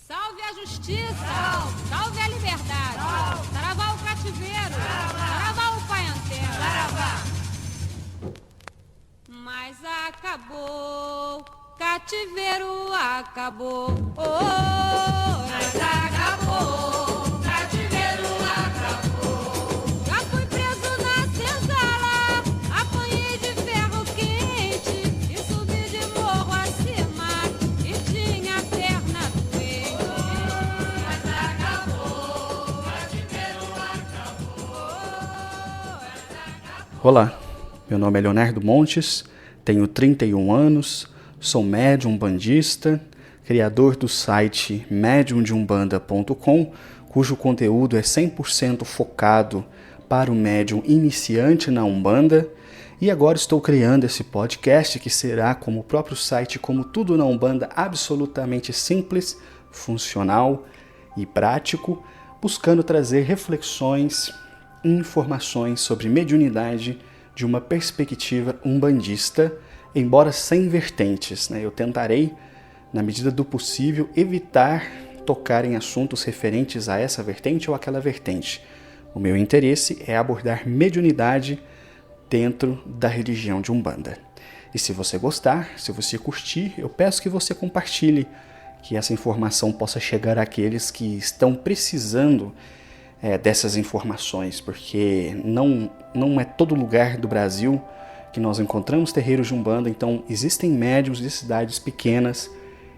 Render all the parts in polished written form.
Salve a justiça! Salve a liberdade! Saravá o cativeiro! Saravá o paianteiro! Saravá! Mas acabou, cativeiro acabou. Oh, mas acabou, cativeiro acabou. Já fui preso na senzala, apanhei de ferro quente e subi de morro acima e tinha a perna doente. Mas acabou, cativeiro acabou. Olá, meu nome é Leonardo Montes, tenho 31 anos, sou médium umbandista, criador do site mediumdeumbanda.com, cujo conteúdo é 100% focado para o médium iniciante na Umbanda, e agora estou criando esse podcast que será, como o próprio site, como tudo na Umbanda, absolutamente simples, funcional e prático, buscando trazer reflexões e informações sobre mediunidade de uma perspectiva umbandista, embora sem vertentes, né? Eu tentarei, na medida do possível, evitar tocar em assuntos referentes a essa vertente ou aquela vertente. O meu interesse é abordar mediunidade dentro da religião de Umbanda. E se você gostar, se você curtir, eu peço que você compartilhe, que essa informação possa chegar àqueles que estão precisando dessas informações, porque não é todo lugar do Brasil que nós encontramos terreiros de Umbanda. Então existem médiuns de cidades pequenas,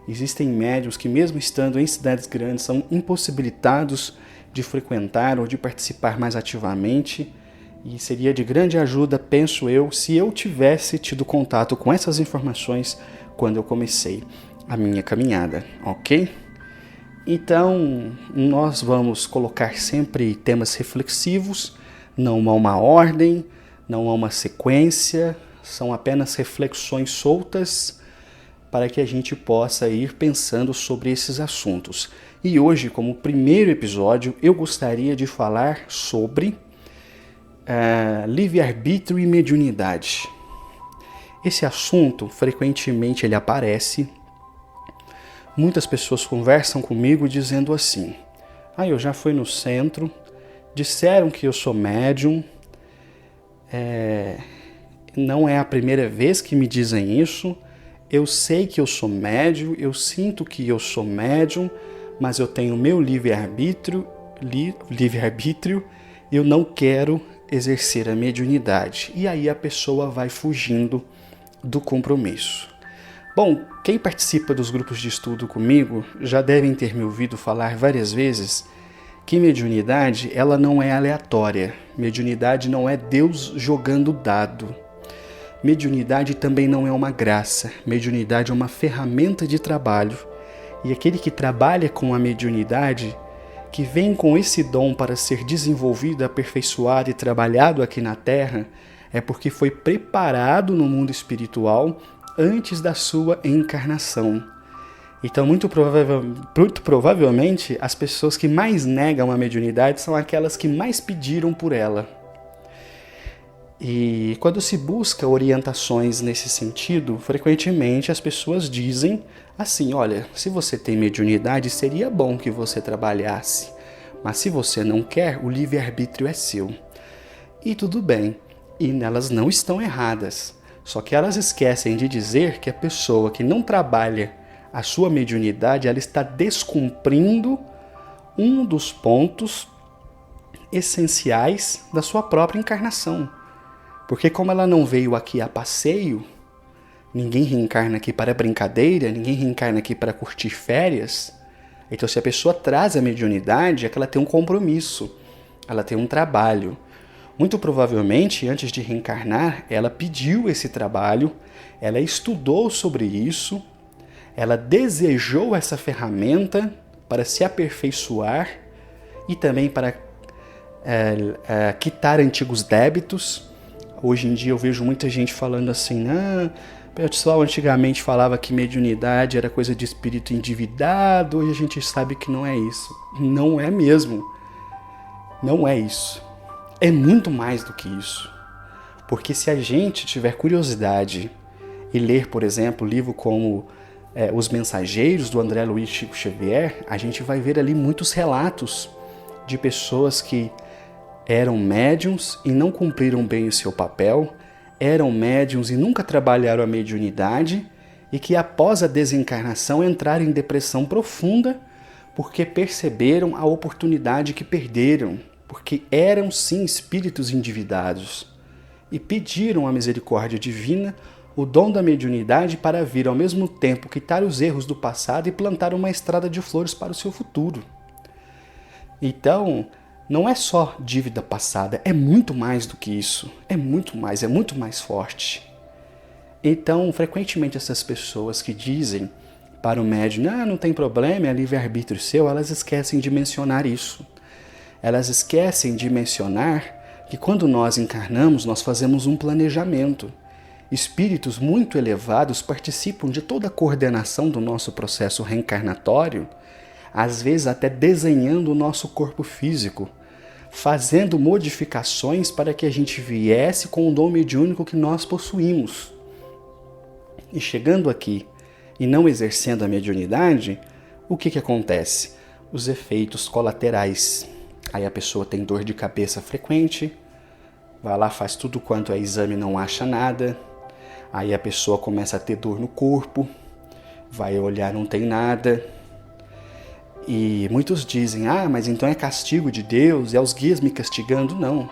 existem médiuns que mesmo estando em cidades grandes são impossibilitados de frequentar ou de participar mais ativamente, e seria de grande ajuda, penso eu, se eu tivesse tido contato com essas informações quando eu comecei a minha caminhada, ok? Então, nós vamos colocar sempre temas reflexivos, não há uma ordem, não há uma sequência, são apenas reflexões soltas para que a gente possa ir pensando sobre esses assuntos. E hoje, como primeiro episódio, eu gostaria de falar sobre livre-arbítrio e mediunidade. Esse assunto, frequentemente, ele aparece. Muitas pessoas conversam comigo dizendo assim: eu já fui no centro, disseram que eu sou médium, não é a primeira vez que me dizem isso, eu sei que eu sou médium, eu sinto que eu sou médium, mas eu tenho meu livre-arbítrio, eu não quero exercer a mediunidade. E aí a pessoa vai fugindo do compromisso. Bom, quem participa dos grupos de estudo comigo já devem ter me ouvido falar várias vezes que mediunidade ela não é aleatória. Mediunidade não é Deus jogando dado. Mediunidade também não é uma graça. Mediunidade é uma ferramenta de trabalho. E aquele que trabalha com a mediunidade, que vem com esse dom para ser desenvolvido, aperfeiçoado e trabalhado aqui na Terra, é porque foi preparado no mundo espiritual antes da sua encarnação. Então, muito provavelmente, as pessoas que mais negam a mediunidade são aquelas que mais pediram por ela. E quando se busca orientações nesse sentido, frequentemente as pessoas dizem assim: olha, se você tem mediunidade, seria bom que você trabalhasse, mas se você não quer, o livre-arbítrio é seu. E tudo bem, e elas não estão erradas. Só que elas esquecem de dizer que a pessoa que não trabalha a sua mediunidade, ela está descumprindo um dos pontos essenciais da sua própria encarnação. Porque como ela não veio aqui a passeio, ninguém reencarna aqui para brincadeira, ninguém reencarna aqui para curtir férias. Então se a pessoa traz a mediunidade, é que ela tem um compromisso, ela tem um trabalho. Muito provavelmente, antes de reencarnar, ela pediu esse trabalho, ela estudou sobre isso, ela desejou essa ferramenta para se aperfeiçoar e também para quitar antigos débitos. Hoje em dia eu vejo muita gente falando assim: o pessoal antigamente falava que mediunidade era coisa de espírito endividado, hoje a gente sabe que não é isso. Não é mesmo. Não é isso. É muito mais do que isso. Porque se a gente tiver curiosidade e ler, por exemplo, livro como Os Mensageiros, do André Luiz Chico Xavier, a gente vai ver ali muitos relatos de pessoas que eram médiuns e não cumpriram bem o seu papel, eram médiuns e nunca trabalharam a mediunidade e que após a desencarnação entraram em depressão profunda porque perceberam a oportunidade que perderam, porque eram sim espíritos endividados e pediram a misericórdia divina o dom da mediunidade para vir ao mesmo tempo quitar os erros do passado e plantar uma estrada de flores para o seu futuro. Então, não é só dívida passada, é muito mais do que isso, é muito mais forte. Então, frequentemente essas pessoas que dizem para o médium, não tem problema, é livre-arbítrio seu, elas esquecem de mencionar isso. Elas esquecem de mencionar que quando nós encarnamos, nós fazemos um planejamento. Espíritos muito elevados participam de toda a coordenação do nosso processo reencarnatório, às vezes até desenhando o nosso corpo físico, fazendo modificações para que a gente viesse com o dom mediúnico que nós possuímos. E chegando aqui e não exercendo a mediunidade, o que acontece? Os efeitos colaterais. Aí a pessoa tem dor de cabeça frequente, vai lá, faz tudo quanto é exame, não acha nada. Aí a pessoa começa a ter dor no corpo, vai olhar, não tem nada. E muitos dizem, mas então é castigo de Deus, é os guias me castigando. Não,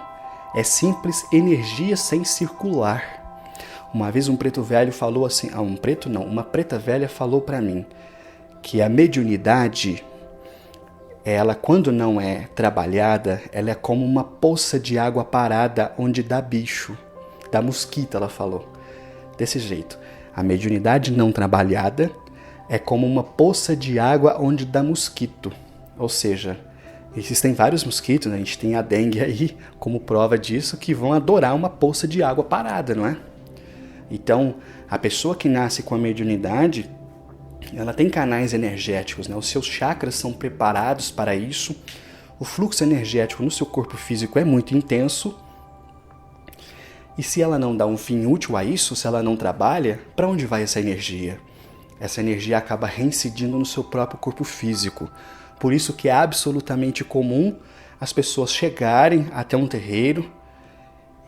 é simples energia sem circular. Uma vez um preto velho falou assim, uma preta velha falou para mim que a mediunidade, ela quando não é trabalhada, ela é como uma poça de água parada onde dá bicho, dá mosquito, ela falou. Desse jeito, a mediunidade não trabalhada é como uma poça de água onde dá mosquito. Ou seja, existem vários mosquitos, né? A gente tem a dengue aí como prova disso, que vão adorar uma poça de água parada, não é? Então, a pessoa que nasce com a mediunidade, ela tem canais energéticos, né? Os seus chakras são preparados para isso. O fluxo energético no seu corpo físico é muito intenso. E se ela não dá um fim útil a isso, se ela não trabalha, para onde vai essa energia? Essa energia acaba reincidindo no seu próprio corpo físico. Por isso que é absolutamente comum as pessoas chegarem até um terreiro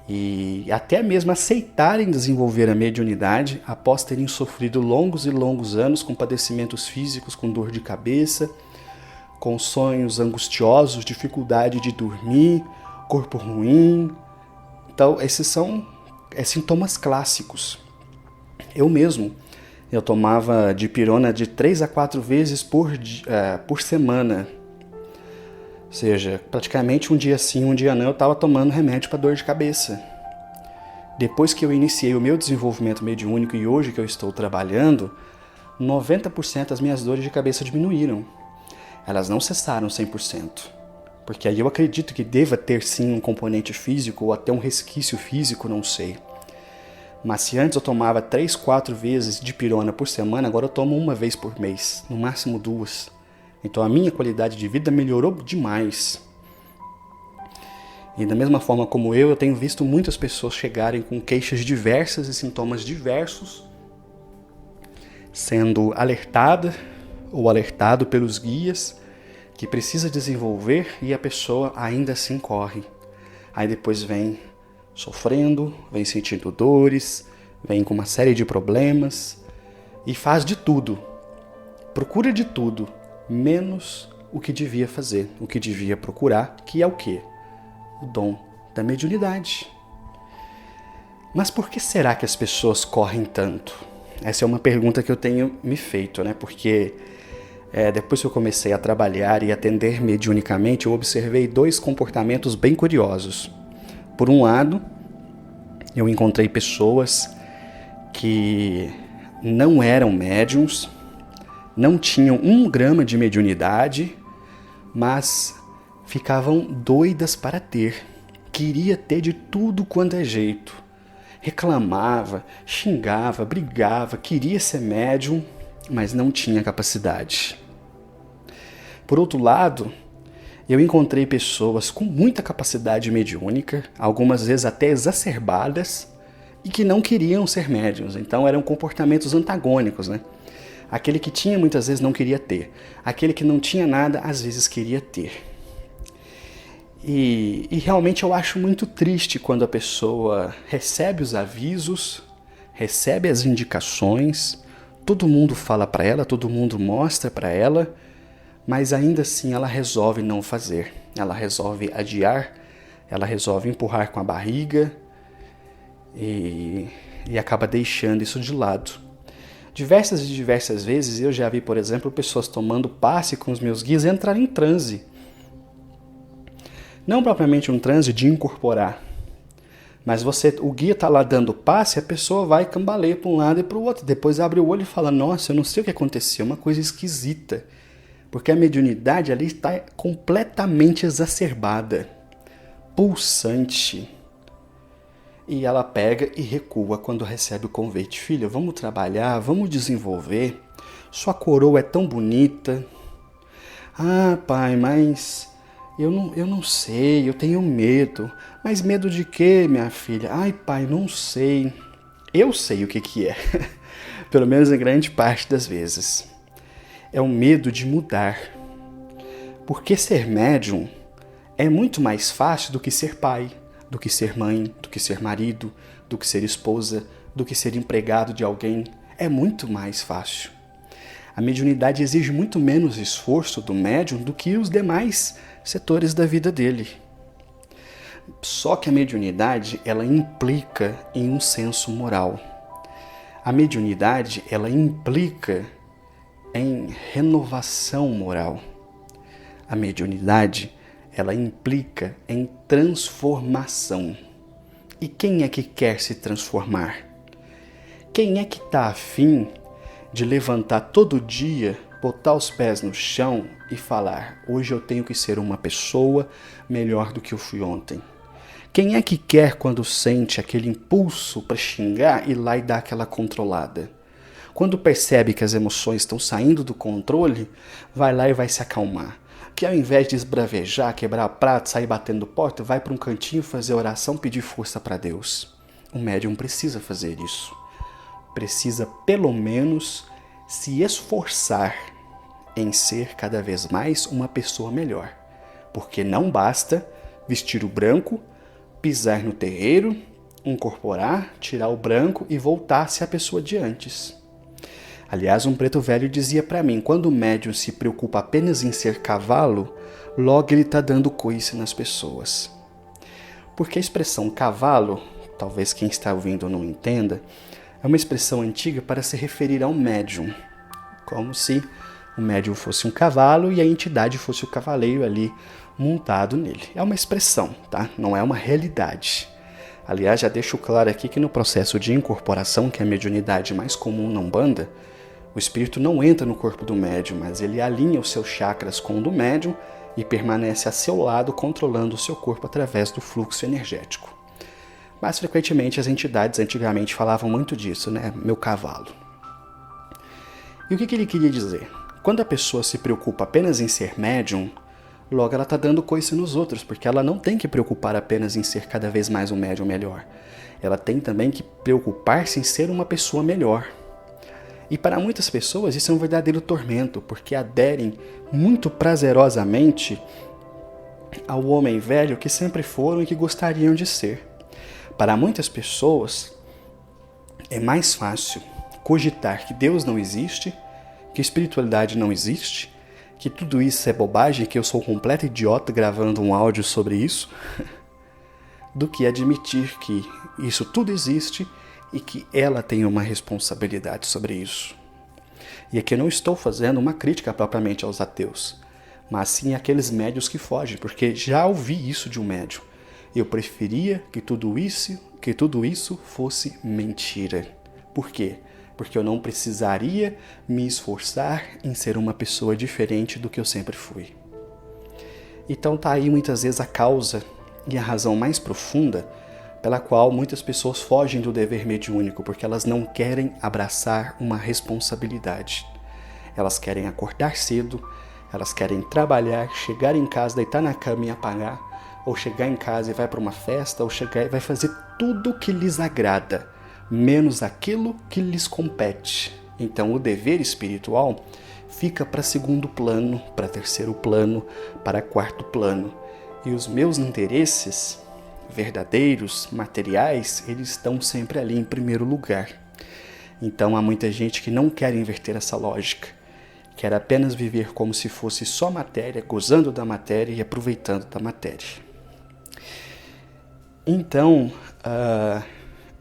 e até mesmo aceitarem desenvolver a mediunidade após terem sofrido longos e longos anos com padecimentos físicos, com dor de cabeça, com sonhos angustiosos, dificuldade de dormir, corpo ruim. Então, esses são sintomas clássicos. Eu tomava dipirona de 3 a 4 vezes por semana. Ou seja, praticamente um dia sim, um dia não, eu estava tomando remédio para dor de cabeça. Depois que eu iniciei o meu desenvolvimento mediúnico e hoje que eu estou trabalhando, 90% das minhas dores de cabeça diminuíram. Elas não cessaram 100%. Porque aí eu acredito que deva ter sim um componente físico ou até um resquício físico, não sei. Mas se antes eu tomava 3, 4 vezes dipirona por semana, agora eu tomo uma vez por mês, no máximo 2. Então a minha qualidade de vida melhorou demais. E da mesma forma como eu tenho visto muitas pessoas chegarem com queixas diversas e sintomas diversos, sendo alertada ou alertado pelos guias que precisa desenvolver e a pessoa ainda assim corre. Aí depois vem sofrendo, vem sentindo dores, vem com uma série de problemas e faz de tudo, procura de tudo, menos o que devia fazer, o que devia procurar, que é o quê? O dom da mediunidade. Mas por que será que as pessoas correm tanto? Essa é uma pergunta que eu tenho me feito, né? Porque depois que eu comecei a trabalhar e atender mediunicamente, eu observei 2 comportamentos bem curiosos. Por um lado, eu encontrei pessoas que não eram médiuns, não tinham 1 grama de mediunidade, mas ficavam doidas para ter. Queria ter de tudo quanto é jeito. Reclamava, xingava, brigava, queria ser médium, mas não tinha capacidade. Por outro lado, eu encontrei pessoas com muita capacidade mediúnica, algumas vezes até exacerbadas, e que não queriam ser médiuns. Então eram comportamentos antagônicos, né? Aquele que tinha muitas vezes não queria ter. Aquele que não tinha nada às vezes queria ter. E realmente eu acho muito triste quando a pessoa recebe os avisos, recebe as indicações, todo mundo fala para ela, todo mundo mostra para ela, mas ainda assim ela resolve não fazer. Ela resolve adiar, ela resolve empurrar com a barriga e acaba deixando isso de lado. Diversas e diversas vezes eu já vi, por exemplo, pessoas tomando passe com os meus guias entrar em transe. Não propriamente um transe de incorporar, mas o guia está lá dando passe, a pessoa vai cambaleia para um lado e para o outro. Depois abre o olho e fala, nossa, eu não sei o que aconteceu, uma coisa esquisita. Porque a mediunidade ali está completamente exacerbada, pulsante. E ela pega e recua quando recebe o convite. Filha, vamos trabalhar, vamos desenvolver. Sua coroa é tão bonita. Ah, pai, mas eu não sei, eu tenho medo. Mas medo de quê, minha filha? Ai, pai, não sei. Eu sei o que é. Pelo menos em grande parte das vezes. É o medo de mudar. Porque ser médium é muito mais fácil do que ser pai, do que ser mãe, do que ser marido, do que ser esposa, do que ser empregado de alguém. É muito mais fácil. A mediunidade exige muito menos esforço do médium do que os demais setores da vida dele. Só que a mediunidade, ela implica em um senso moral. A mediunidade, ela implica em renovação moral. A mediunidade, ela implica em transformação. E quem é que quer se transformar? Quem é que está afim de levantar todo dia, botar os pés no chão e falar, hoje eu tenho que ser uma pessoa melhor do que eu fui ontem? Quem é que quer, quando sente aquele impulso para xingar, ir lá e dar aquela controlada? Quando percebe que as emoções estão saindo do controle, vai lá e vai se acalmar. Que ao invés de esbravejar, quebrar prato, sair batendo porta, vai para um cantinho fazer oração, pedir força para Deus. O médium precisa fazer isso. Precisa, pelo menos, se esforçar em ser cada vez mais uma pessoa melhor. Porque não basta vestir o branco, pisar no terreiro, incorporar, tirar o branco e voltar a ser a pessoa de antes. Aliás, um preto velho dizia para mim, quando o médium se preocupa apenas em ser cavalo, logo ele está dando coice nas pessoas. Porque a expressão cavalo, talvez quem está ouvindo não entenda, é uma expressão antiga para se referir a um médium, como se o médium fosse um cavalo e a entidade fosse o cavaleiro ali montado nele. É uma expressão, tá? Não é uma realidade. Aliás, já deixo claro aqui que no processo de incorporação, que é a mediunidade mais comum na Umbanda, o espírito não entra no corpo do médium, mas ele alinha os seus chakras com o do médium e permanece a seu lado, controlando o seu corpo através do fluxo energético. Mas frequentemente as entidades antigamente falavam muito disso, né? Meu cavalo. E o que ele queria dizer? Quando a pessoa se preocupa apenas em ser médium, logo ela está dando coice nos outros, porque ela não tem que preocupar apenas em ser cada vez mais um médium melhor. Ela tem também que preocupar-se em ser uma pessoa melhor. E para muitas pessoas isso é um verdadeiro tormento, porque aderem muito prazerosamente ao homem velho que sempre foram e que gostariam de ser. Para muitas pessoas é mais fácil cogitar que Deus não existe, que espiritualidade não existe, que tudo isso é bobagem, que eu sou um completo idiota gravando um áudio sobre isso, do que admitir que isso tudo existe e que ela tem uma responsabilidade sobre isso. E aqui eu não estou fazendo uma crítica propriamente aos ateus, mas sim àqueles médios que fogem, porque já ouvi isso de um médium. Eu preferia que tudo isso fosse mentira. Por quê? Porque eu não precisaria me esforçar em ser uma pessoa diferente do que eu sempre fui. Então tá aí muitas vezes a causa e a razão mais profunda pela qual muitas pessoas fogem do dever mediúnico, porque elas não querem abraçar uma responsabilidade. Elas querem acordar cedo, elas querem trabalhar, chegar em casa, deitar na cama e apagar, ou chegar em casa e vai para uma festa, ou chegar e vai fazer tudo o que lhes agrada, menos aquilo que lhes compete. Então o dever espiritual fica para segundo plano, para terceiro plano, para quarto plano. E os meus interesses verdadeiros, materiais, eles estão sempre ali em primeiro lugar. Então há muita gente que não quer inverter essa lógica. Quer apenas viver como se fosse só matéria, gozando da matéria e aproveitando da matéria. Então,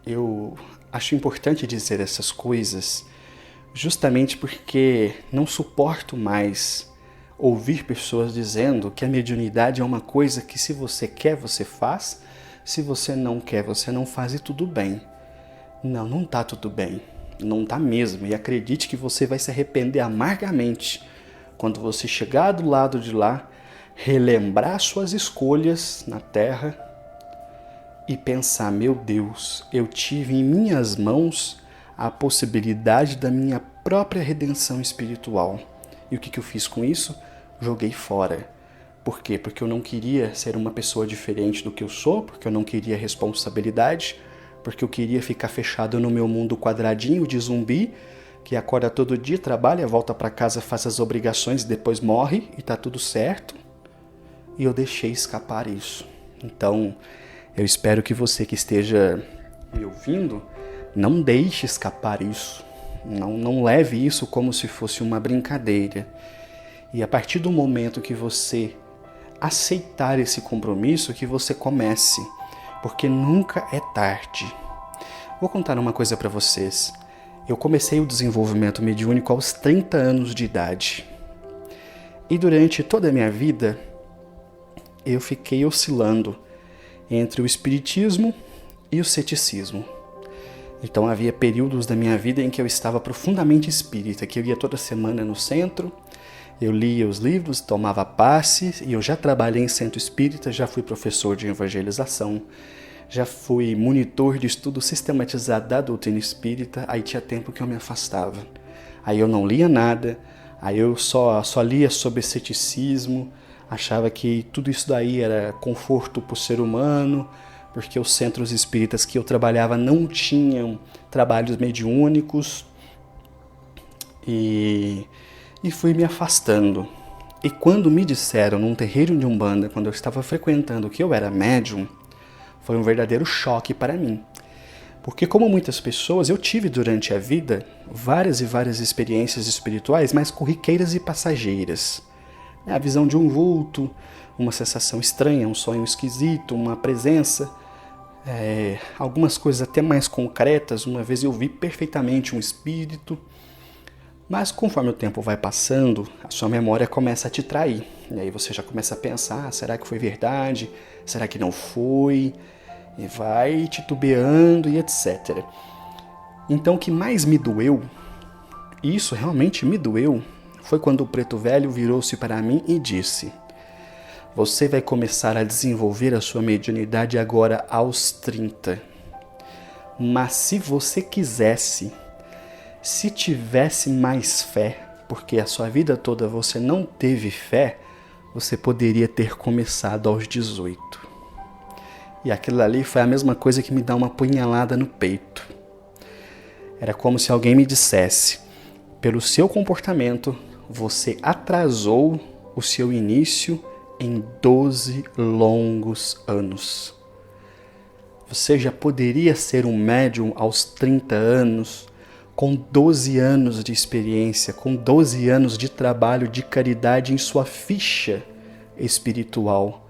eu acho importante dizer essas coisas justamente porque não suporto mais ouvir pessoas dizendo que a mediunidade é uma coisa que se você quer, você faz, se você não quer, você não faz e tudo bem. Não, não tá tudo bem. Não tá mesmo. E acredite que você vai se arrepender amargamente quando você chegar do lado de lá, relembrar suas escolhas na Terra e pensar, meu Deus, eu tive em minhas mãos a possibilidade da minha própria redenção espiritual. E o que eu fiz com isso? Joguei fora. Por quê? Porque eu não queria ser uma pessoa diferente do que eu sou, porque eu não queria responsabilidade, porque eu queria ficar fechado no meu mundo quadradinho de zumbi, que acorda todo dia, trabalha, volta para casa, faz as obrigações e depois morre e tá tudo certo. E eu deixei escapar isso. Então, eu espero que você que esteja me ouvindo não deixe escapar isso. Não leve isso como se fosse uma brincadeira. E a partir do momento que você aceitar esse compromisso, que você comece, porque nunca é tarde. Vou contar uma coisa para vocês. Eu comecei o desenvolvimento mediúnico aos 30 anos de idade. E durante toda a minha vida, eu fiquei oscilando entre o espiritismo e o ceticismo. Então havia períodos da minha vida em que eu estava profundamente espírita, que eu ia toda semana no centro, eu lia os livros, tomava passe, e eu já trabalhei em centro espírita, já fui professor de evangelização, já fui monitor de estudo sistematizado da doutrina espírita, aí tinha tempo que eu me afastava. Aí eu não lia nada, aí eu só lia sobre ceticismo, achava que tudo isso daí era conforto para o ser humano, porque os centros espíritas que eu trabalhava não tinham trabalhos mediúnicos, e fui me afastando. E quando me disseram num terreiro de Umbanda, quando eu estava frequentando, que eu era médium, foi um verdadeiro choque para mim. Porque como muitas pessoas, eu tive durante a vida várias e várias experiências espirituais, mas corriqueiras e passageiras. A visão de um vulto, uma sensação estranha, um sonho esquisito, uma presença, algumas coisas até mais concretas. Uma vez eu vi perfeitamente um espírito, mas conforme o tempo vai passando, a sua memória começa a te trair. E aí você já começa a pensar, será que foi verdade? Será que não foi? E vai titubeando e etc. Então o que mais me doeu, e isso realmente me doeu, foi quando o preto velho virou-se para mim e disse: você vai começar a desenvolver a sua mediunidade agora aos 30. Mas se você quisesse, se tivesse mais fé, porque a sua vida toda você não teve fé, você poderia ter começado aos 18. E aquilo ali foi a mesma coisa que me dá uma punhalada no peito. Era como se alguém me dissesse: pelo seu comportamento, você atrasou o seu início em 12 longos anos. Você já poderia ser um médium aos 30 anos, com 12 anos de experiência, com 12 anos de trabalho de caridade em sua ficha espiritual.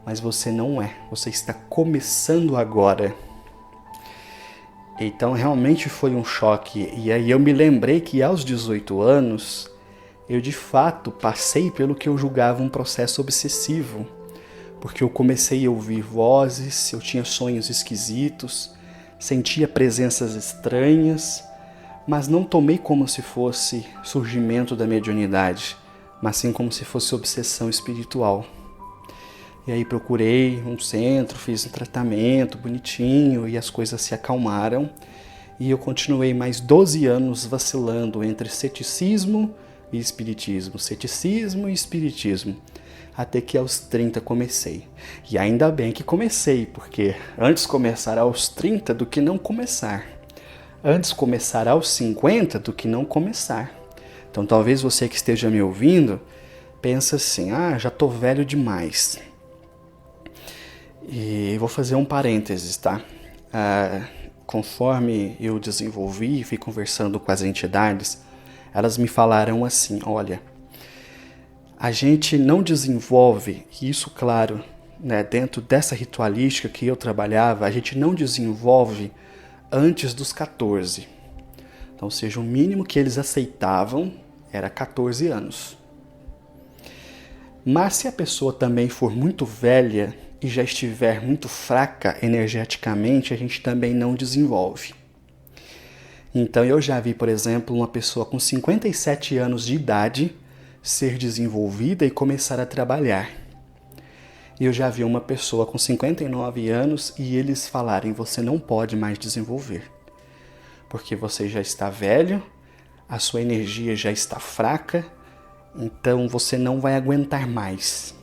Mas você não é, você está começando agora. Então realmente foi um choque. E aí eu me lembrei que aos 18 anos, eu de fato passei pelo que eu julgava um processo obsessivo. Porque eu comecei a ouvir vozes, eu tinha sonhos esquisitos, sentia presenças estranhas, mas não tomei como se fosse surgimento da mediunidade, mas sim como se fosse obsessão espiritual. E aí procurei um centro, fiz um tratamento bonitinho e as coisas se acalmaram. E eu continuei mais 12 anos vacilando entre ceticismo e espiritismo, ceticismo e espiritismo, até que aos 30 comecei. E ainda bem que comecei, porque antes começar aos 30 do que não começar. Antes começar aos 50 do que não começar. Então talvez você que esteja me ouvindo, pensa assim, já estou velho demais. E vou fazer um parênteses, tá? Conforme eu desenvolvi e fui conversando com as entidades, elas me falaram assim, olha, a gente não desenvolve, isso claro, né, dentro dessa ritualística que eu trabalhava, a gente não desenvolve antes dos 14. Então, ou seja, o mínimo que eles aceitavam era 14 anos. Mas se a pessoa também for muito velha e já estiver muito fraca energeticamente, a gente também não desenvolve. Então eu já vi, por exemplo, uma pessoa com 57 anos de idade ser desenvolvida e começar a trabalhar. E eu já vi uma pessoa com 59 anos e eles falarem, você não pode mais desenvolver. Porque você já está velho, a sua energia já está fraca, então você não vai aguentar mais.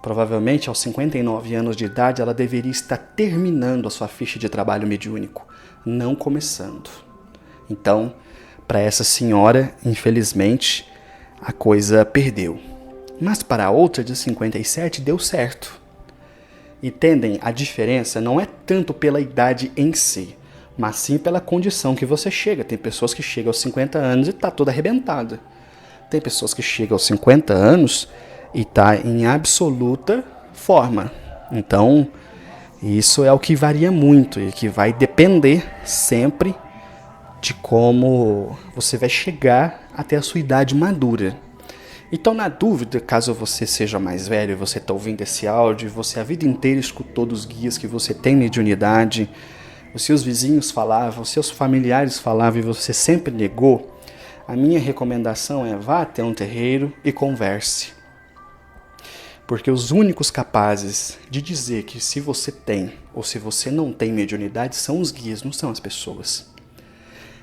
Provavelmente aos 59 anos de idade ela deveria estar terminando a sua ficha de trabalho mediúnico, não começando. Então, para essa senhora, infelizmente, a coisa perdeu. Mas para a outra de 57 deu certo. Entendem? A diferença não é tanto pela idade em si, mas sim pela condição que você chega. Tem pessoas que chegam aos 50 anos e está toda arrebentada. Tem pessoas que chegam aos 50 anos e está em absoluta forma. Então, isso é o que varia muito e que vai depender sempre de como você vai chegar até a sua idade madura. Então, na dúvida, caso você seja mais velho, você está ouvindo esse áudio, você a vida inteira escutou dos guias que você tem mediunidade, os seus vizinhos falavam, os seus familiares falavam e você sempre negou, a minha recomendação é vá até um terreiro e converse. Porque os únicos capazes de dizer que se você tem ou se você não tem mediunidade são os guias, não são as pessoas.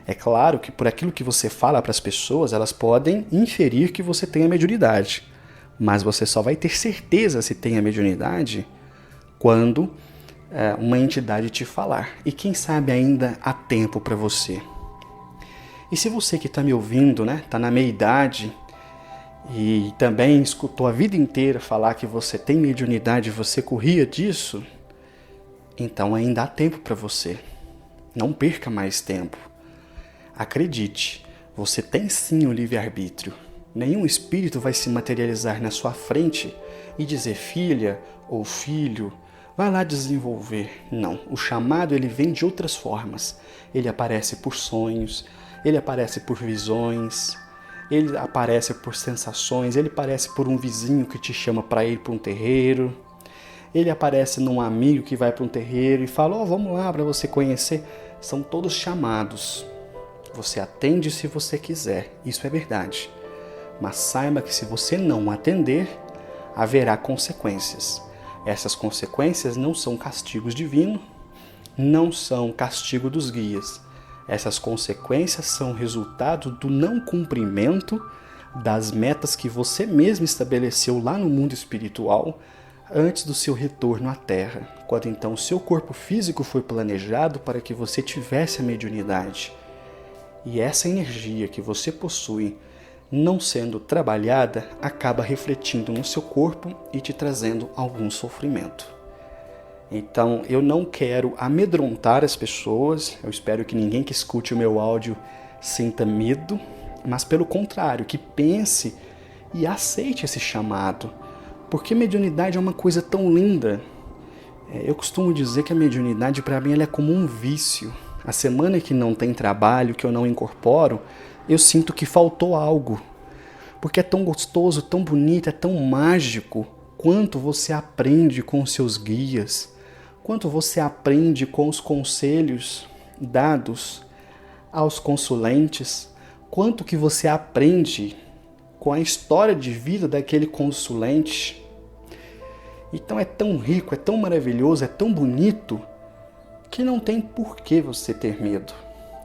É claro que por aquilo que você fala para as pessoas, elas podem inferir que você tem a mediunidade. Mas você só vai ter certeza se tem a mediunidade quando uma entidade te falar. E quem sabe ainda há tempo para você. E se você que está me ouvindo, né, está na meia idade e também escutou a vida inteira falar que você tem mediunidade e você corria disso, então ainda há tempo para você. Não perca mais tempo. Acredite, você tem sim o livre-arbítrio. Nenhum espírito vai se materializar na sua frente e dizer filha ou filho, vai lá desenvolver. Não, o chamado ele vem de outras formas. Ele aparece por sonhos, ele aparece por visões, ele aparece por sensações, ele aparece por um vizinho que te chama para ir para um terreiro, ele aparece num amigo que vai para um terreiro e fala, vamos lá para você conhecer. São todos chamados. Você atende se você quiser, isso é verdade. Mas saiba que se você não atender, haverá consequências. Essas consequências não são castigos divinos, não são castigo dos guias. Essas consequências são resultado do não cumprimento das metas que você mesmo estabeleceu lá no mundo espiritual antes do seu retorno à Terra, quando então o seu corpo físico foi planejado para que você tivesse a mediunidade. E essa energia que você possui, não sendo trabalhada, acaba refletindo no seu corpo e te trazendo algum sofrimento. Então, eu não quero amedrontar as pessoas, eu espero que ninguém que escute o meu áudio sinta medo, mas pelo contrário, que pense e aceite esse chamado, porque mediunidade é uma coisa tão linda. Eu costumo dizer que a mediunidade para mim ela é como um vício. A semana que não tem trabalho, que eu não incorporo, eu sinto que faltou algo. Porque é tão gostoso, tão bonito, é tão mágico. Quanto você aprende com os seus guias, quanto você aprende com os conselhos dados aos consulentes, quanto que você aprende com a história de vida daquele consulente. Então é tão rico, é tão maravilhoso, é tão bonito, que não tem por que você ter medo,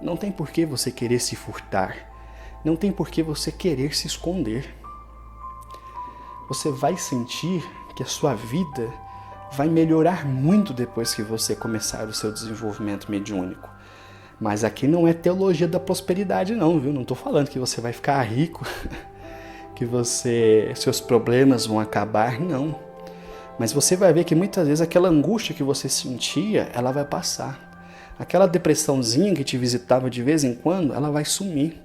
não tem por que você querer se furtar, não tem por que você querer se esconder. Você vai sentir que a sua vida vai melhorar muito depois que você começar o seu desenvolvimento mediúnico. Mas aqui não é teologia da prosperidade não, viu? Não estou falando que você vai ficar rico, que seus problemas vão acabar, não. Mas você vai ver que muitas vezes aquela angústia que você sentia, ela vai passar. Aquela depressãozinha que te visitava de vez em quando, ela vai sumir.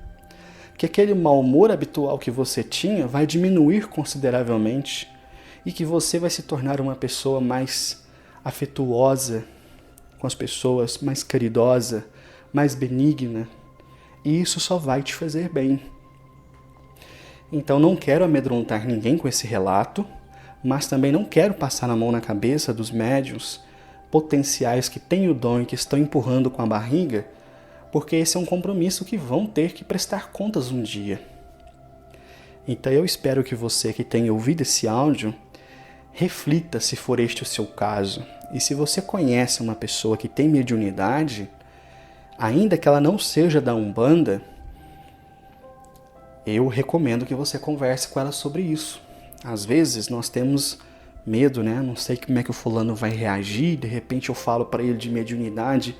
Que aquele mau humor habitual que você tinha vai diminuir consideravelmente e que você vai se tornar uma pessoa mais afetuosa com as pessoas, mais caridosa, mais benigna. E isso só vai te fazer bem. Então não quero amedrontar ninguém com esse relato, mas também não quero passar a mão na cabeça dos médiuns potenciais que têm o dom e que estão empurrando com a barriga, porque esse é um compromisso que vão ter que prestar contas um dia. Então eu espero que você que tenha ouvido esse áudio, reflita se for este o seu caso. E se você conhece uma pessoa que tem mediunidade, ainda que ela não seja da Umbanda, eu recomendo que você converse com ela sobre isso. Às vezes nós temos medo, né? Não sei como é que o fulano vai reagir, de repente eu falo para ele de mediunidade,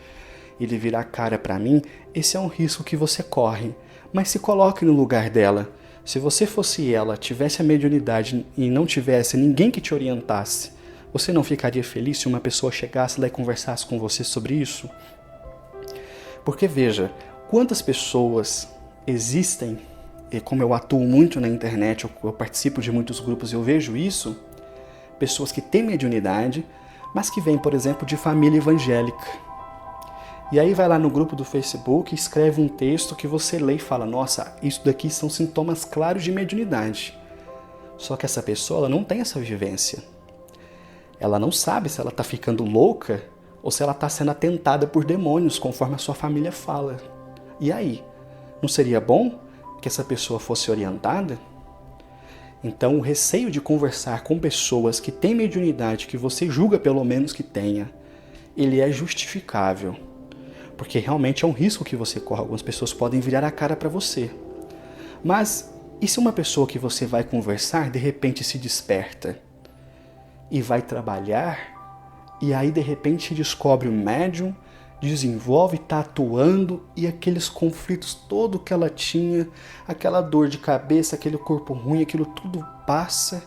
ele virar a cara para mim. Esse é um risco que você corre, mas se coloque no lugar dela. Se você fosse ela, tivesse a mediunidade e não tivesse ninguém que te orientasse, você não ficaria feliz se uma pessoa chegasse lá e conversasse com você sobre isso? Porque veja, quantas pessoas existem, e como eu atuo muito na internet, eu participo de muitos grupos e eu vejo isso, pessoas que têm mediunidade, mas que vêm, por exemplo, de família evangélica. E aí vai lá no grupo do Facebook e escreve um texto que você lê e fala, nossa, isso daqui são sintomas claros de mediunidade. Só que essa pessoa ela não tem essa vivência. Ela não sabe se ela está ficando louca ou se ela está sendo atentada por demônios, conforme a sua família fala. E aí? Não seria bom que essa pessoa fosse orientada? Então, o receio de conversar com pessoas que têm mediunidade, que você julga pelo menos que tenha, ele é justificável. Porque realmente é um risco que você corre. Algumas pessoas podem virar a cara para você. Mas, e se uma pessoa que você vai conversar, de repente se desperta e vai trabalhar, e aí de repente descobre o médium, desenvolve, está atuando, e aqueles conflitos todo que ela tinha, aquela dor de cabeça, aquele corpo ruim, aquilo tudo passa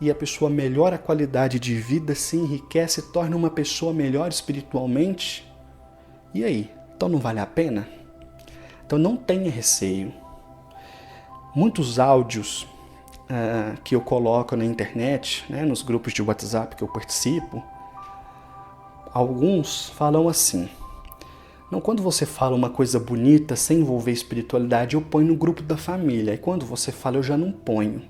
e a pessoa melhora a qualidade de vida, se enriquece, se torna uma pessoa melhor espiritualmente. E aí? Então não vale a pena? Então não tenha receio. Muitos áudios que eu coloco na internet, né, nos grupos de WhatsApp que eu participo, alguns falam assim: não, quando você fala uma coisa bonita, sem envolver espiritualidade, eu ponho no grupo da família. E quando você fala, eu já não ponho.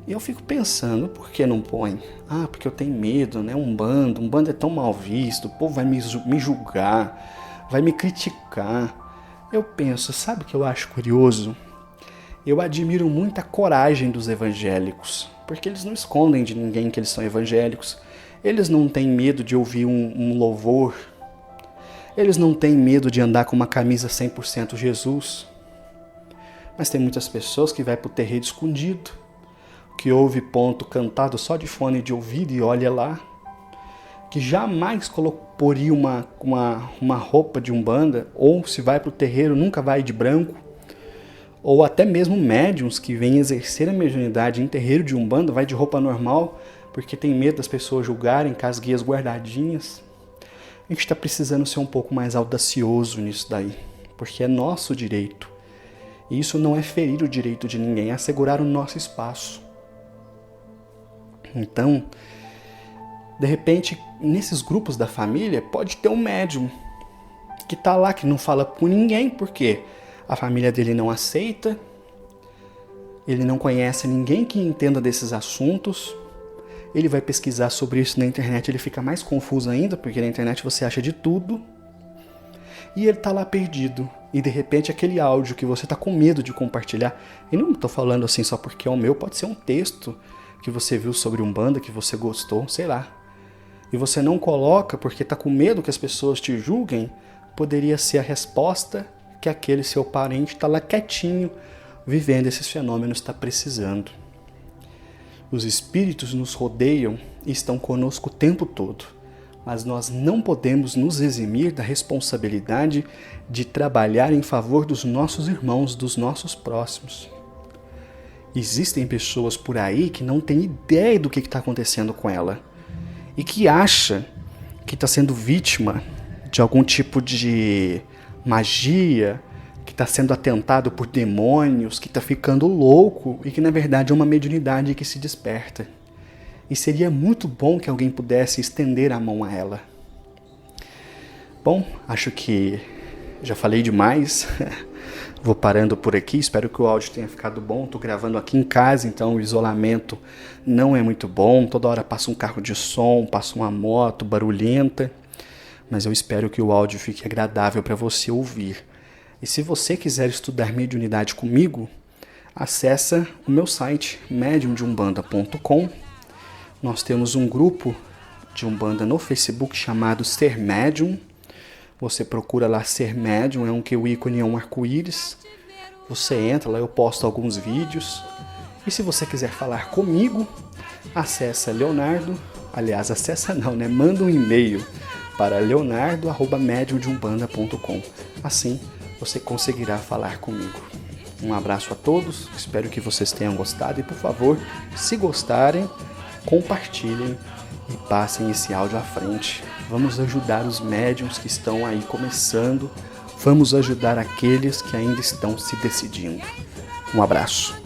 E eu fico pensando, por que não põe? Ah, porque eu tenho medo, né? Umbanda é tão mal visto, o povo vai me julgar, vai me criticar. Eu penso, sabe o que eu acho curioso? Eu admiro muito a coragem dos evangélicos, porque eles não escondem de ninguém que eles são evangélicos. Eles não têm medo de ouvir um louvor. Eles não têm medo de andar com uma camisa 100% Jesus. Mas tem muitas pessoas que vai para o terreiro escondido, que ouve ponto cantado só de fone de ouvido e olha lá, que jamais poria uma roupa de umbanda, ou se vai para o terreiro nunca vai de branco, ou até mesmo médiuns que vêm exercer a mediunidade em terreiro de umbanda vai de roupa normal, porque tem medo das pessoas julgarem com as guias guardadinhas. A gente está precisando ser um pouco mais audacioso nisso daí, porque é nosso direito. E isso não é ferir o direito de ninguém, é assegurar o nosso espaço. Então, de repente, nesses grupos da família, pode ter um médium que está lá, que não fala com ninguém, porque a família dele não aceita, ele não conhece ninguém que entenda desses assuntos. Ele vai pesquisar sobre isso na internet, ele fica mais confuso ainda, porque na internet você acha de tudo. E ele está lá perdido. E de repente aquele áudio que você está com medo de compartilhar, e não estou falando assim só porque é o meu, pode ser um texto que você viu sobre Umbanda, que você gostou, sei lá. E você não coloca porque está com medo que as pessoas te julguem, poderia ser a resposta que aquele seu parente está lá quietinho, vivendo esses fenômenos, está precisando. Os espíritos nos rodeiam e estão conosco o tempo todo, mas nós não podemos nos eximir da responsabilidade de trabalhar em favor dos nossos irmãos, dos nossos próximos. Existem pessoas por aí que não têm ideia do que está acontecendo com ela e que acha que está sendo vítima de algum tipo de magia, que está sendo atentado por demônios, que está ficando louco e que na verdade é uma mediunidade que se desperta. E seria muito bom que alguém pudesse estender a mão a ela. Bom, acho que já falei demais. Vou parando por aqui, espero que o áudio tenha ficado bom. Estou gravando aqui em casa, então o isolamento não é muito bom. Toda hora passa um carro de som, passa uma moto barulhenta. Mas eu espero que o áudio fique agradável para você ouvir. E se você quiser estudar mediunidade comigo, acessa o meu site mediumdeumbanda.com. Nós temos um grupo de Umbanda no Facebook chamado Ser Médium. Você procura lá Ser Médium, o ícone é um arco-íris. Você entra lá, eu posto alguns vídeos. E se você quiser falar comigo, acessa manda um e-mail para leonardo@mediumdeumbanda.com. Assim você conseguirá falar comigo. Um abraço a todos, espero que vocês tenham gostado e, por favor, se gostarem, compartilhem e passem esse áudio à frente. Vamos ajudar os médiums que estão aí começando, vamos ajudar aqueles que ainda estão se decidindo. Um abraço.